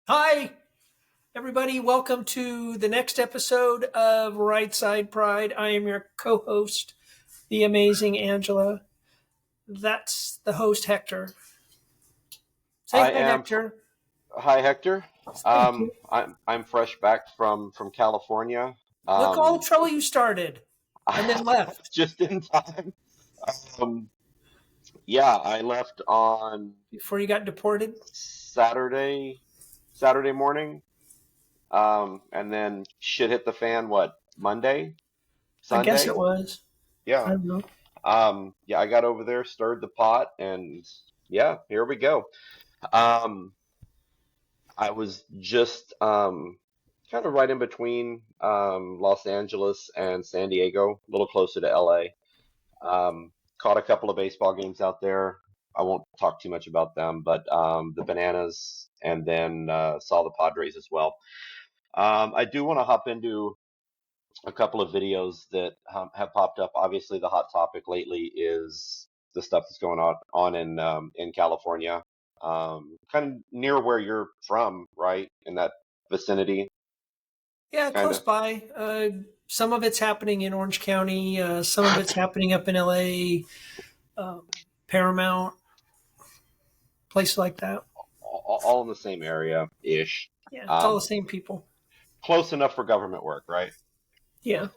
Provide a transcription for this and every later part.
Hi, everybody. Welcome to the next episode of Right Side Pride. I am your co host, the amazing Angela. That's the host, Hector. Say I hi, am. Hector. Hi, Hector. Thank you. I'm fresh back from California. Look, all the Um, trouble you started and then left. just in time. Um, yeah, I left on Before you got deported. Saturday Saturday morning. And then shit hit the fan. What, Monday, I guess it Sunday? was. I Yeah. don't know. Yeah, I got over there, stirred the pot, and yeah, here we go. Um, I was just kind of right in between Los Angeles and San Diego, a little closer to LA. Caught a couple of baseball games out there. I won't talk too much about them, but the Bananas, and then saw the Padres as well. I do want to hop into a couple of videos that have popped up. Obviously, the hot topic lately is the stuff that's going on in California, kind of near where you're from, right? In that vicinity, Yeah, kind close of. by. Some of it's happening in Orange County, some of it's happening up in LA, Paramount, places like that. All in the same area ish. Yeah, it's all the Um, same people. Close enough for government work, right? Yeah.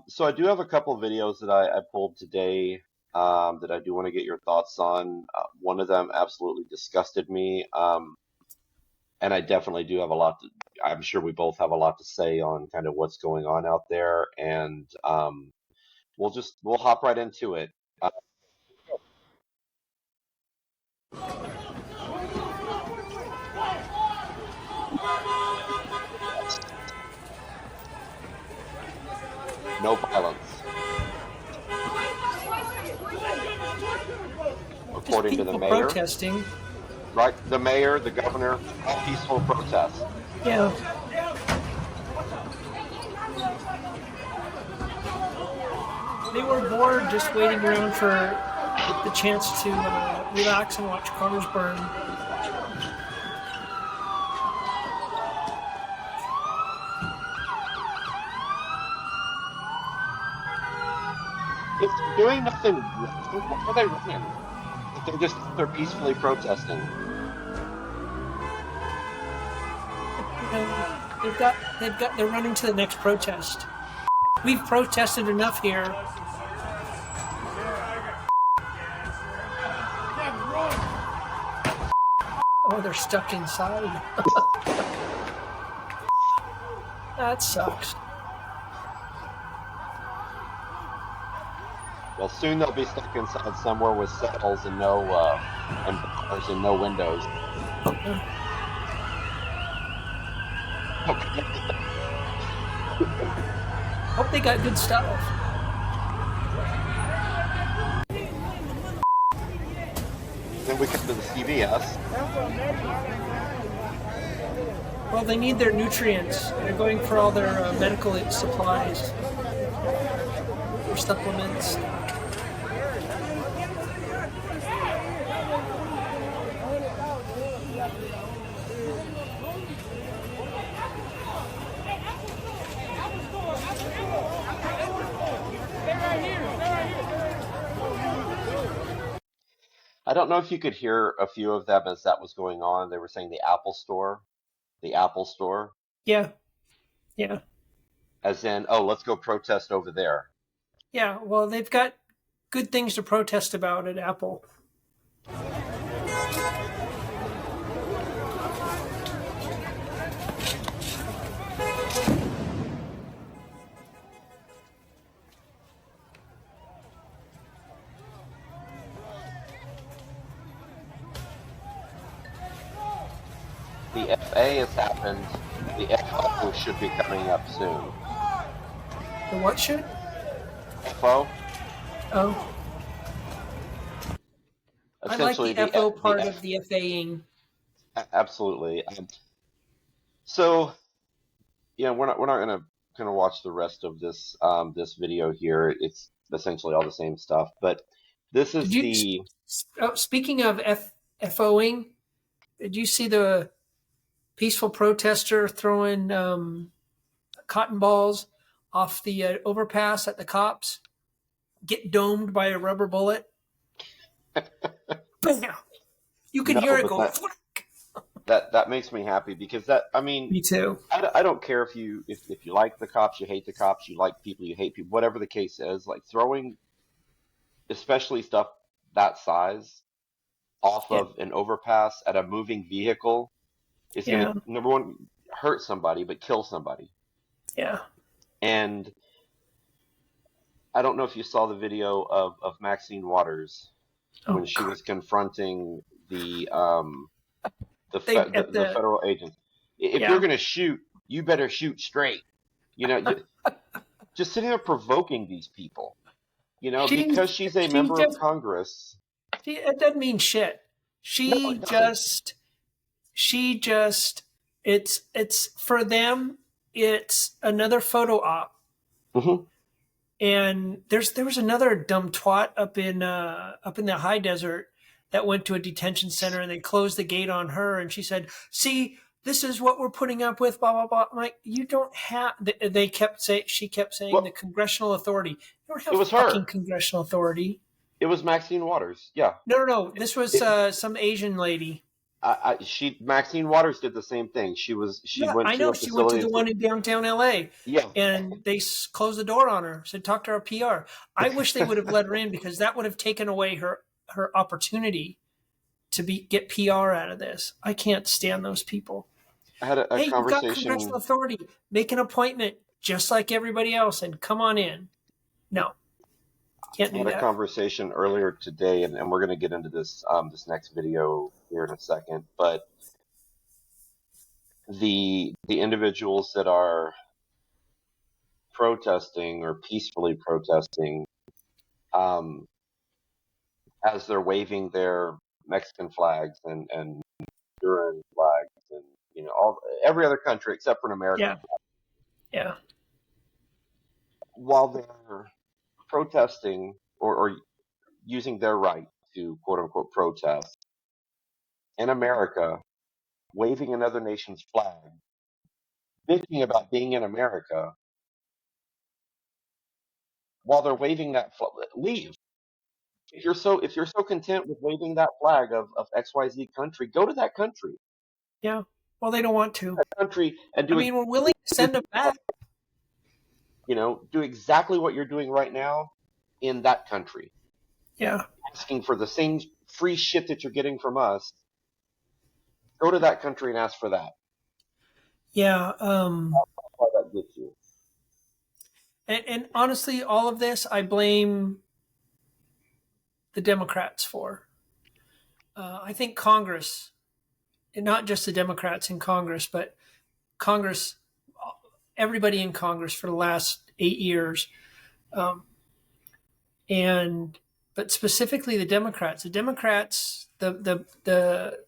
So I do have a couple of videos that I pulled today that I do want to get your thoughts on. One of them absolutely disgusted me. And I definitely do have a lot to, I'm sure we both have a lot to say on kind of what's going on out there. And we'll hop right into it. No violence, Just according to the people mayor, protesting. right? The mayor, the governor, all peaceful protests. Yeah, they were bored just waiting around for the chance to relax and watch cars burn. If they're doing nothing wrong, why are they running? If they're peacefully protesting. They're running to the next protest. We've protested enough here. Oh, they're stuck inside. That sucks. Well, soon they'll be stuck inside somewhere with cells and no and bars and no windows. Okay. Hope they got good stuff. Then we come to the CVS. Well, they need their nutrients. They're going for all their medical supplies or supplements. I don't know if you could hear a few of them as that was going on. They were saying the Apple Store, Yeah, yeah. as in, oh, let's go protest over there. Yeah, well, they've got good things to protest about at Apple. The FA has happened. The FO should be coming up soon. The what should? FO, Oh, I like essentially the FO the part of the FAing. absolutely. So we're not gonna watch the rest of this video here. It's essentially all the same stuff, but this Did is you? the Speaking of FOing, did you see the peaceful protester throwing cotton balls off the overpass at the cops? Get domed by a rubber bullet. Bam! You could No, hear it but go. that makes me happy because I mean, Me too. I don't care if you like the cops, you hate the cops, you like people, you hate people, whatever the case is. Like throwing, especially stuff that size, off Yeah, of an overpass at a moving vehicle is going yeah, to, number one, hurt somebody, but kill somebody. yeah. And I don't know if you saw the video of Maxine Waters when Oh she God, was confronting they at the the federal agents. If you're yeah. going to shoot, you better shoot straight. You know, just sitting there provoking these people. You know, She because she's a she member of just Congress. it doesn't mean shit. No, She it doesn't. just she just it's for them. It's another photo op. Hmm. And there was another dumb twat up in the high desert that went to a detention center and they closed the gate on her and she said, "See, this is what we're putting up with." Blah blah blah. I'm like, you don't have. They kept say she kept saying the Well, congressional authority. You don't it have was fucking her. congressional authority. It was Maxine Waters. Yeah. No, no, no. This was It, some Asian lady. she Maxine Waters did the same thing. She Yeah, went I to know. a She went to facility the and said, one in downtown LA "Yeah, and they closed the door on her. Said, talk to our PR. I wish they would have let her in because that would have taken away her opportunity to get PR out of this. I can't stand those people. I had a Hey, you've got congressional conversation. authority. Make an appointment just like everybody else and come on in. No, can't I do had a that. conversation earlier today, and we're going to get into this this next video here in a second. But the individuals that are protesting or peacefully protesting, um, as they're waving their Mexican flags and Honduran flags and all every other country except for an American Yeah, flag, yeah, while they're protesting or using their right to quote unquote protest in America, waving another nation's flag, thinking about being in America while they're waving that flag, leave. If you're so content with waving that flag of XYZ country, go to that yeah. Well, they don't want to. country and I mean, we're willing to send them back. do exactly what you're doing right now in that country, Yeah, asking for the same free shit that you're getting from us. Go to that country and ask for that. yeah. That's why that gets you. And honestly, all of this I blame the Democrats for. I think Congress, and not just the Democrats in Congress, but Congress, everybody in Congress for the last 8 years, um, and but specifically the Democrats. The Democrats, the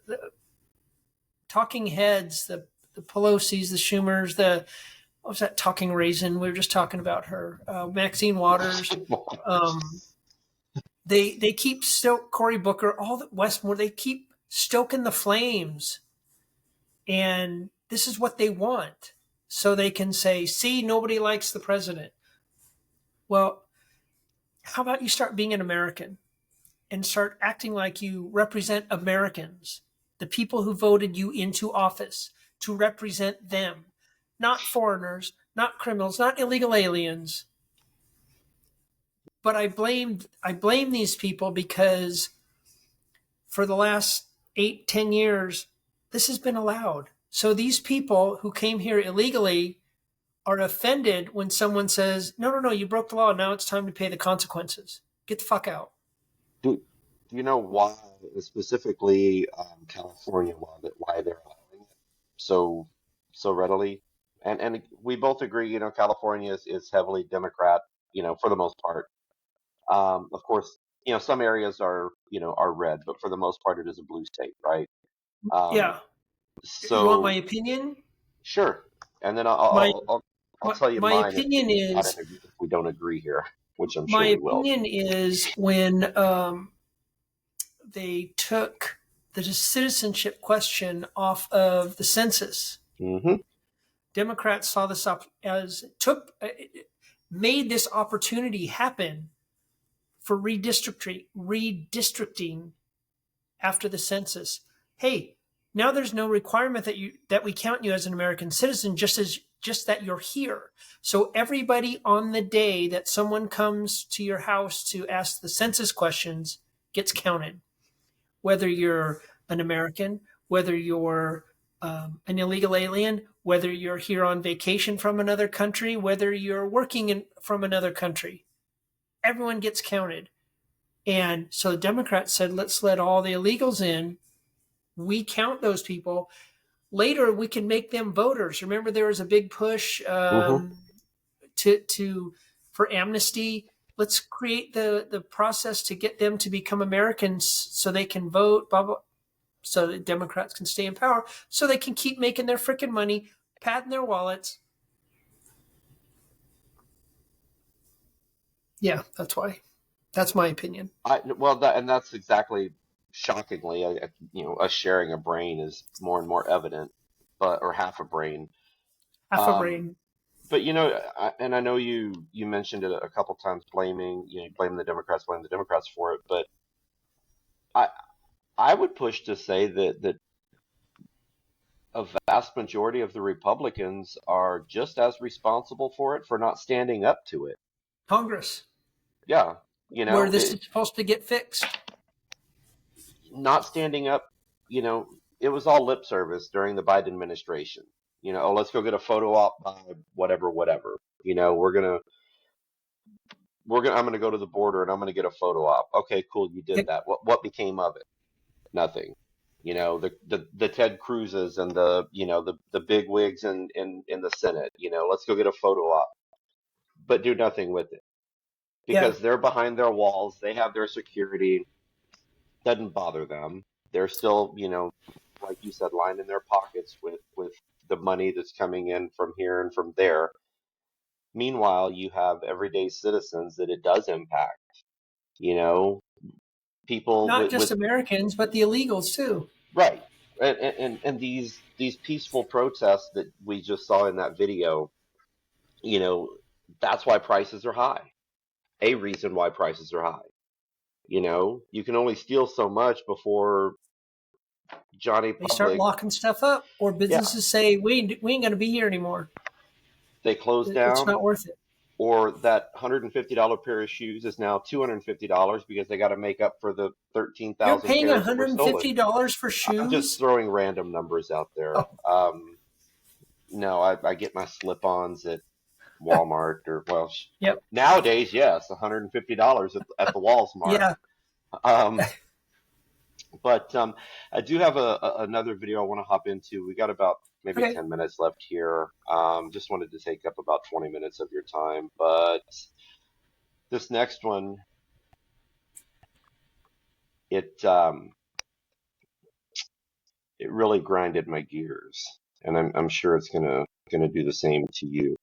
talking heads, the Pelosi's, the Schumers, the what was that talking raisin? We were just talking about her, Maxine Waters. Um, they keep Cory Booker, all the Westmore. They keep stoking the flames, and this is what they want, so they can say, "See, nobody likes the president." Well, how about you start being an American and start acting like you represent Americans, the people who voted you into office to represent them, not foreigners, not criminals, not illegal aliens. But I blame these people because for the last 8, 10 years, this has been allowed. So these people who came here illegally are offended when someone says, "No, no, no, you broke the law. Now it's time to pay the consequences. Get the fuck out." Do you know why specifically California why they're allowing it so readily? And we both agree, California is heavily Democrat, for the most part. Of course, some areas are red, but for the most part, it is a blue state, right? Um, Yeah. You want my so opinion? sure, and then My I'll tell you my mine opinion is if we don't agree here, which I'm sure my we will. opinion is when they took the citizenship question off of the census. Mm-hmm. Democrats saw this up as made this opportunity happen for redistricting after the census. Hey, now there's no requirement that we count you as an American citizen, just that you're here. So everybody on the day that someone comes to your house to ask the census questions gets counted, whether you're an American, whether you're an illegal alien, whether you're here on vacation from another country, whether you're from another country. Everyone gets counted. And so the Democrats said, let's let all the illegals in. We count those people. Later, we can make them voters. Remember, there was a big push Mm-hmm. to for amnesty. Let's create the process to get them to become Americans so they can vote. Blah blah. So the Democrats can stay in power. So they can keep making their freaking money, patting their wallets. Yeah, that's why. That's my opinion. That's exactly shockingly, us sharing a brain is more and more evident, but or half a brain. Half a Um, brain. but and I know you mentioned it a couple times, blaming the Democrats for it. But I I would push to say that a vast majority of the Republicans are just as responsible for it for not standing up to it. Congress, Yeah, where this is supposed to get fixed. not standing up, it was all lip service during the Biden administration. Oh, let's go get a photo op by whatever, whatever. I'm gonna go to the border and I'm gonna get a photo op. Okay, cool, you did that. What became of it? Nothing. The Ted Cruzes and the big wigs in the Senate. Let's go get a photo op, but do nothing with it Yeah, because they're behind their walls. They have their security. Doesn't bother them. They're still, like you said, lined in their pockets with the money that's coming in from here and from there. Meanwhile, you have everyday citizens that it does impact. You know, people not just with Americans, but the illegals too. right, and these peaceful protests that we just saw in that video. You know, that's why prices are high. A reason why prices are high. You can only steal so much before Johnny They start Public. locking stuff up, or Yeah, businesses say we ain't going to be here anymore. they close It's down, not worth it. or that $150 pair of shoes is now $250 because they got to make up for the You're 13,000 paying pairs that were stolen. $150 for I'm just shoes. throwing random numbers out there. Oh, No, I get my slip-ons at Walmart or yep. nowadays, yes, $150 at the Walmart. Yeah. Um, but I do have another video I want to hop into. We got about maybe Okay. 10 minutes left here. Just wanted to take up about 20 minutes of your time, but this next one, it it really grinded my gears, and I'm sure it's gonna do the same to you.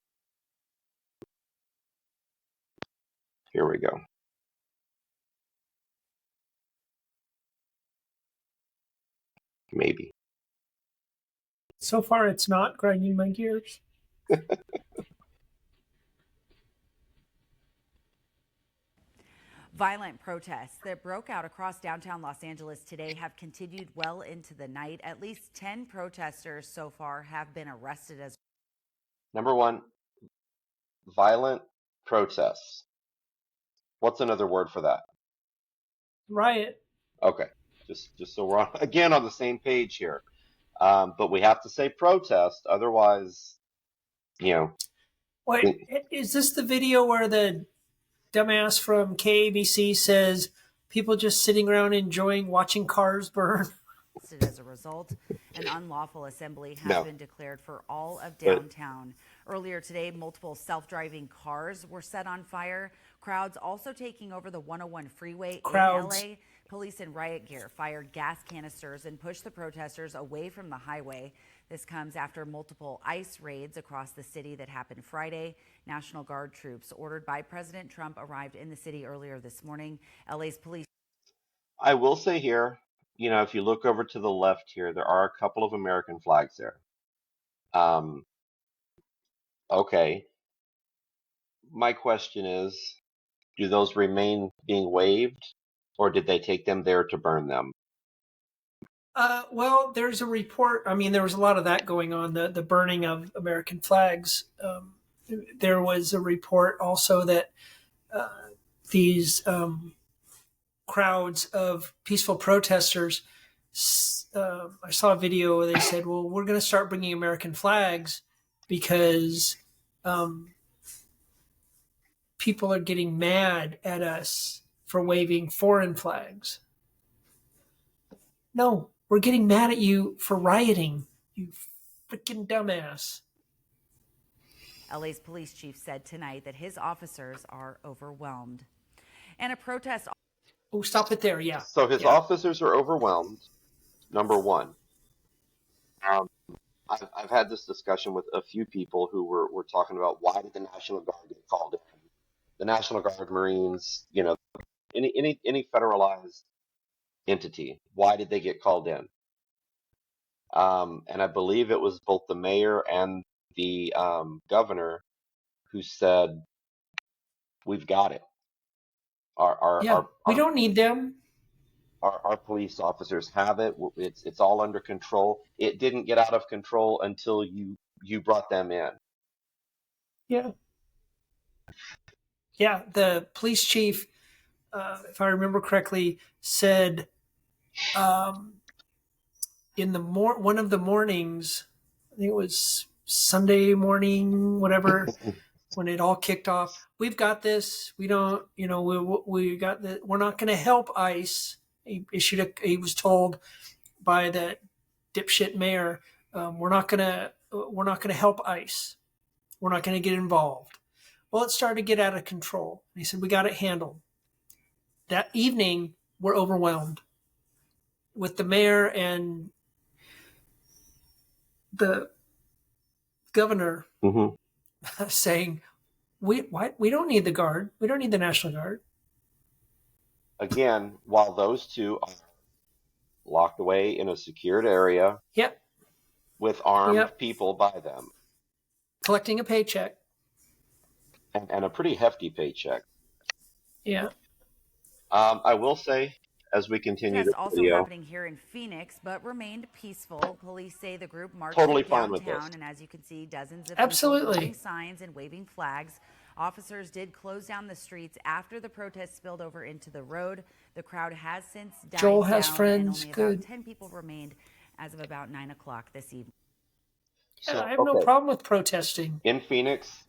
Here we go. Maybe. So far, it's not grinding my gears. Violent protests that broke out across downtown Los Angeles today have continued well into the night. At least 10 protesters so far have been arrested as Number one, violent protests. What's another word for that? Riot. Okay, just so we're again on the same page here. But we have to say protest, otherwise, you know, Wait, is this the video where the dumbass from KABC says people just sitting around enjoying watching cars burn? as a result. An unlawful assembly has no. been declared for all of But downtown. Earlier today, multiple self-driving cars were set on fire. Crowds also taking over the 101 freeway in Crowds. LA. Police in riot gear fired gas canisters and pushed the protesters away from the highway. This comes after multiple ICE raids across the city that happened Friday. National Guard troops ordered by President Trump arrived in the city earlier this morning. LA's police. I will say here, if you look over to the left here, there are a couple of American flags there. Um, okay. My question is, do those remain being waved, or did they take them there to burn them? Well, there's a report. I mean, there was a lot of that going on, the burning of American flags. There was a report also that these crowds of peaceful protesters. I saw a video where they said, "Well, we're going to start bringing American flags because um, people are getting mad at us for waving foreign flags." No, we're getting mad at you for rioting, you freaking dumbass. LA's police chief said tonight that his officers are overwhelmed. And a protest. Oh, stop it there. Yeah. So his Yeah. officers are overwhelmed, number one. Um, I've had this discussion with a few people who were talking about why did the National Guard get called in? The National Guard, Marines, any federalized entity, why did they get called in? And I believe it was both the mayor and the governor who said, "We've got it. Our our Yeah. our We our, don't need them. our police officers have it. It's all under control. It didn't get out of control until you brought them in." Yeah. Yeah. The police chief, if I remember correctly, said um, in the one of the mornings, I think it was Sunday morning, whatever, when it all kicked off. We've got this. We don't, we got the. We're not going to help ICE. He was told by the dipshit mayor, we're not gonna help ICE. We're not going to get involved. Well, it started to get out of control. He said we got it handled. That evening, we're overwhelmed with the mayor and the governor Hmm. saying, we don't need the guard. We don't need the National Guard. Again, while those two are locked away in a secured area Yep, with armed yep. people by them, Collecting a paycheck. and a pretty hefty paycheck. Yeah, I will say, as we continue Protest this also video, happening here in Phoenix, but remained peaceful. Police say the group marched totally through fine with this. downtown, and as you can see, dozens of people absolutely. holding signs and waving flags. Officers did close down the streets after the protest spilled over into the road. The crowd has since died Joel has down, friends. and only Good. about 10 people remained as of about 9 o'clock this evening. Yeah, So, I have no okay, problem with protesting. in Phoenix,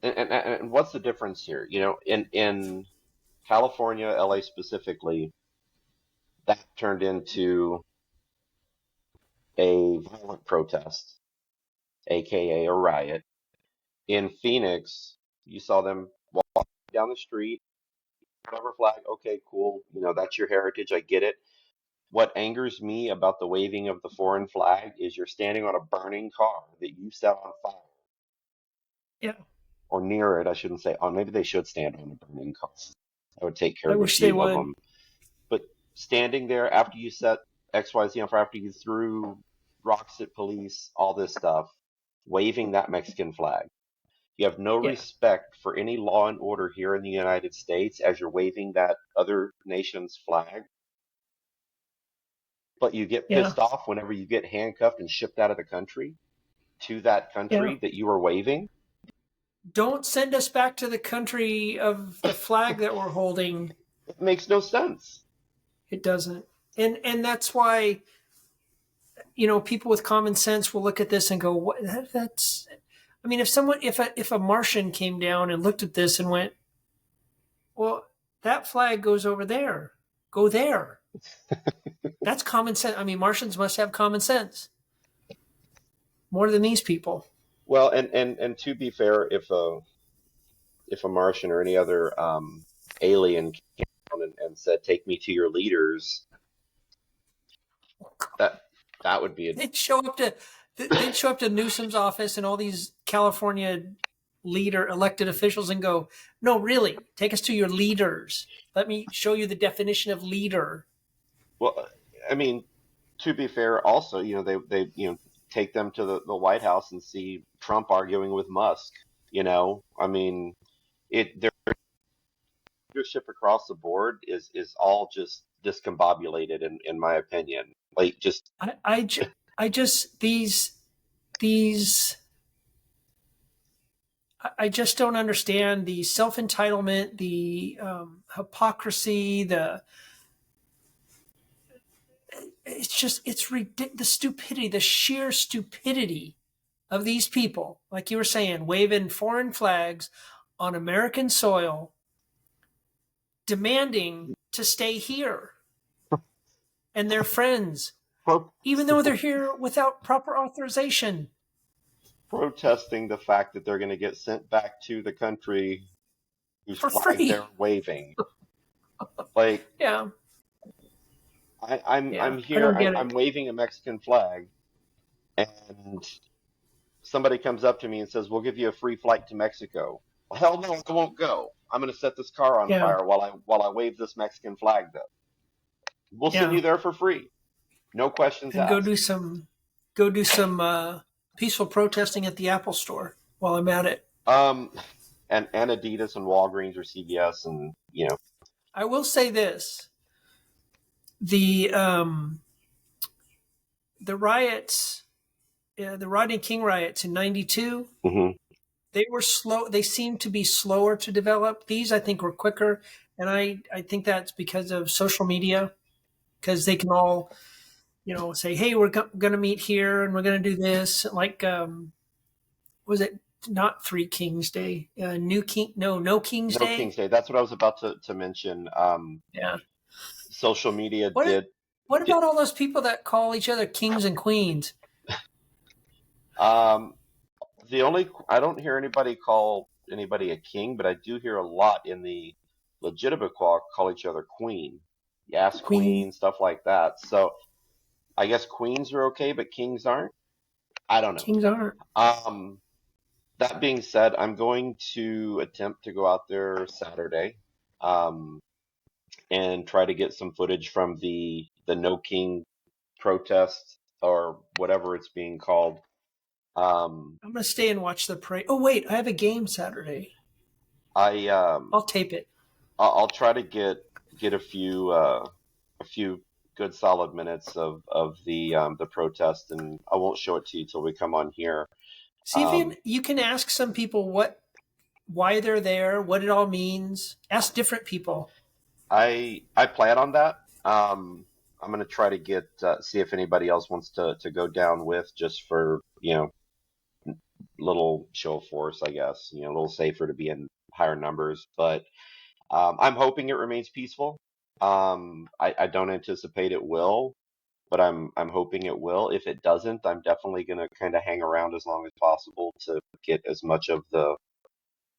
and what's the difference here? In California, LA specifically, that turned into a violent protest, aka a riot. In Phoenix, you saw them walk down the street, whatever flag, okay, cool, that's your heritage, I get it. What angers me about the waving of the foreign flag is you're standing on a burning car that you set on fire, Yeah, or near it, I shouldn't say on, maybe they should stand on a burning car. I would take care I of a wish they few of would. them. But standing there after you set XYZ on fire, after you threw rocks at police, all this stuff, waving that Mexican flag. You have no Yeah, respect for any law and order here in the United States as you're waving that other nation's flag, but you get yeah, pissed off whenever you get handcuffed and shipped out of the country to that yeah. country that you were waving. Don't send us back to the country of the flag that we're holding. It makes no sense. It doesn't. And that's why, people with common sense will look at this and go, "What? That's." I mean, if a Martian came down and looked at this and went, "Well, that flag goes over there. Go there." That's common sense. I mean, Martians must have common sense more than these people. Well, and to be fair, if a Martian or any other alien came down and said, "Take me to your leaders," that that would be a They'd show up to Newsom's office and all these California leader elected officials and go, "No, really, take us to your leaders. Let me show you the definition of leader." well. I mean, to be fair, also, they take them to the White House and see Trump arguing with Musk. I mean, their leadership across the board is all just discombobulated in my opinion. Like just I, I, ju- I just these I just don't understand the self entitlement, the hypocrisy, the stupidity, the sheer stupidity of these people. Like you were saying, waving foreign flags on American soil, demanding to stay here, and their friends, pro- even though they're here without proper authorization, protesting the fact that they're going to get sent back to the country whose for flag they're free. waving. Like Yeah, I'm yeah. I here, don't get I'm it. waving a Mexican flag, and somebody comes up to me and says, "We'll give you a free flight to Mexico." Well, hell no, I won't go. I'm going to set this car on Yeah, fire while I wave this Mexican flag. Though we'll send yeah. you there for free, no questions And asked. go do some peaceful protesting at the Apple Store while I'm at it. Um, and Adidas and Walgreens or CVS and I will say this: the the riots, the Rodney King riots in '92, mhm. they were slow. They seemed to be slower to develop. These, I think, were quicker, and I think that's because of social media, because they can all say, "Hey, we're going to meet here, and we're going to do this." Like, was it not Three Kings Day? New King? No, No King's No King's Day. Day. That's what I was about to mention. Yeah. Social media What did What get. about all those people that call each other kings and queens? Um, the only I don't hear anybody call anybody a king, but I do hear a lot in the legitimate call each other queen, yes, Queen. queen, stuff like that. So I guess queens are okay, but kings aren't. I don't know. Kings aren't. Um, that being said, I'm going to attempt to go out there Saturday, um, and try to get some footage from the No King protest or whatever it's being called. Um, I'm gonna stay and watch the parade. Oh wait, I have a game Saturday. I I'll tape it. I'll try to get a few good solid minutes of the protest, and I won't show it to you till we come on here. See if Um, you can ask some people why they're there, what it all means. Ask different people. I plan on that. I'm gonna try to get see if anybody else wants to go down with just for little show of force, I guess. A little safer to be in higher numbers, but I'm hoping it remains peaceful. I don't anticipate it will, but I'm hoping it will. If it doesn't, I'm definitely gonna kind of hang around as long as possible to get as much of the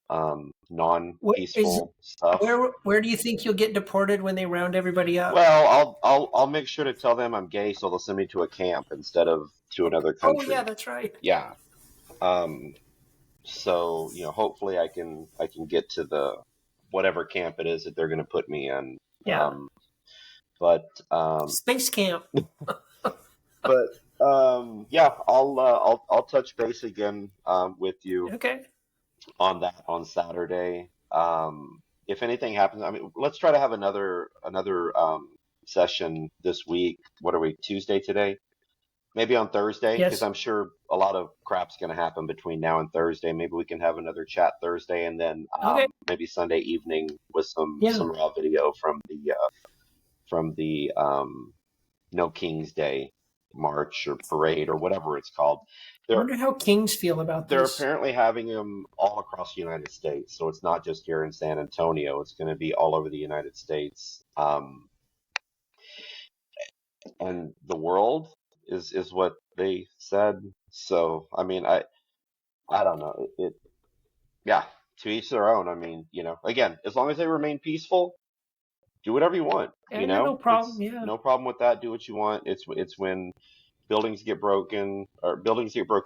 What is non-peaceful stuff. where do you think you'll get deported when they round everybody up? Well, I'll make sure to tell them I'm gay, so they'll send me to a camp instead of to another Oh yeah, country. that's right. Yeah. Um, so hopefully I can get to the whatever camp it is that they're going to put me in. Yeah. But um, Space camp. but yeah, I'll touch base again with you Okay. on that on Saturday. If anything happens, I mean, let's try to have another session this week. What are we, Tuesday today? Maybe on Thursday, because Yes. I'm sure a lot of crap's going to happen between now and Thursday. Maybe we can have another chat Thursday, and then Okay. maybe Sunday evening with Yeah. some raw video from the No King's Day march or parade or whatever it's called. I They're wonder how kings feel about they're this. apparently having them all across the United States, so it's not just here in San Antonio. It's going to be all over the United States, and the world is what they said. So I mean, I don't know. Yeah, to each their own. I mean, again, as long as they remain peaceful, do whatever you want. I got no problem. It's Yeah. no problem with that. Do what you want. It's when buildings get broken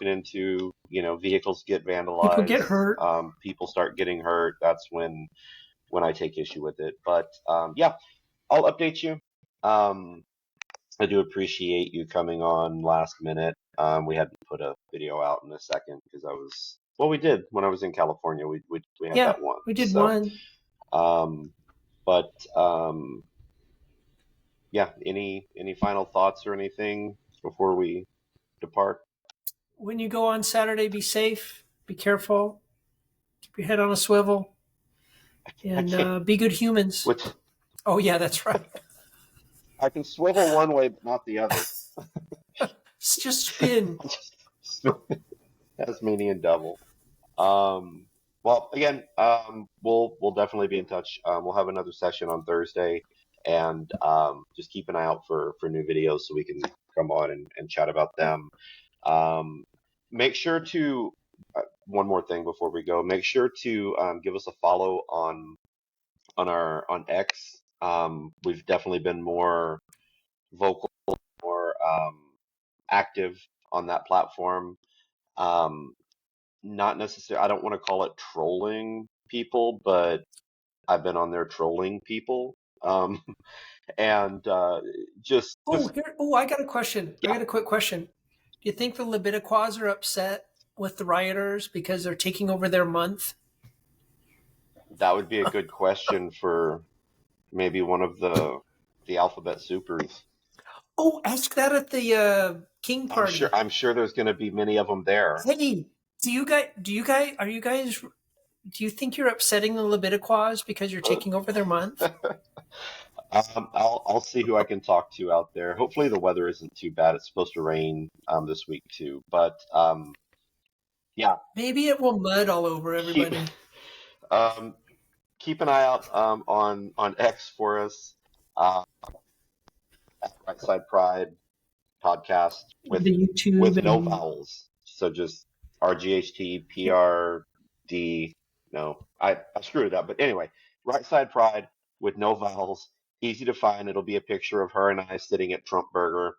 into, vehicles get People get vandalized, hurt. people start getting hurt. That's when I take issue with it. But yeah, I'll update you. Um, I do appreciate you coming on last minute. We hadn't put a video out in a second because we did when I was in California. We had Yeah, that one. we did So, one. um, but yeah, any final thoughts or anything before we depart? When you go on Saturday, be safe, be careful, keep your head on a swivel, I and can't. be good humans. Which Oh yeah, that's right. I can swivel one way but not the other. Just spin. Tasmanian devil. Um, well, again, we'll definitely be in touch. We'll have another session on Thursday, and just keep an eye out for new videos so we can come on and chat about them. Um, make sure to one more thing before we go. Make sure to give us a follow on X. We've definitely been more vocal, more active on that platform. Um, Not necessarily, I don't want to call it trolling people, but I've been on there trolling people. Um, and just Oh, because, here. Oh, I got a question. I yeah, got a quick question. Do you think the Lebediquas are upset with the rioters because they're taking over their month? that would be a good question for maybe one of the Alphabet Supers. Oh, ask that at the King I'm sure. party. I'm sure there's going to be many of them there. Hey, are you guys, do you think you're upsetting the Lebediquas because you're taking over their month? I'll see who I can talk to out there. Hopefully the weather isn't too bad. It's supposed to rain this week too. But yeah, Maybe it will mud all over keep everybody. um, keep an eye out on X for us. Uh, at Right Side Pride podcast The YouTube with no and vowels. So just RGHTPRD. No, I screwed it up. But anyway, Right Side Pride with no vowels. Easy to find. It'll be a picture of her and I sitting at Trump Burger.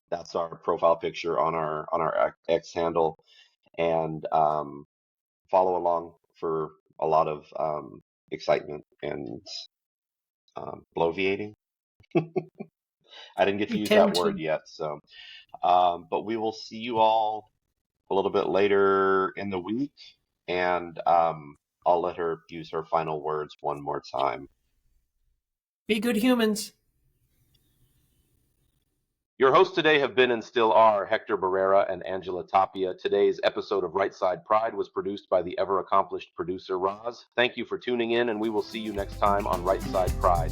That's our profile picture on our X handle, and follow along for a lot of excitement and bloviating. I didn't get to you use that tend word to. yet, so but we will see you all a little bit later in the week, and I'll let her use her final words one more time. Be good humans. Your hosts today have been and still are Hector Barrera and Angela Tapia. Today's episode of Right Side Pride was produced by the ever accomplished producer Roz. Thank you for tuning in, and we will see you next time on Right Side Pride.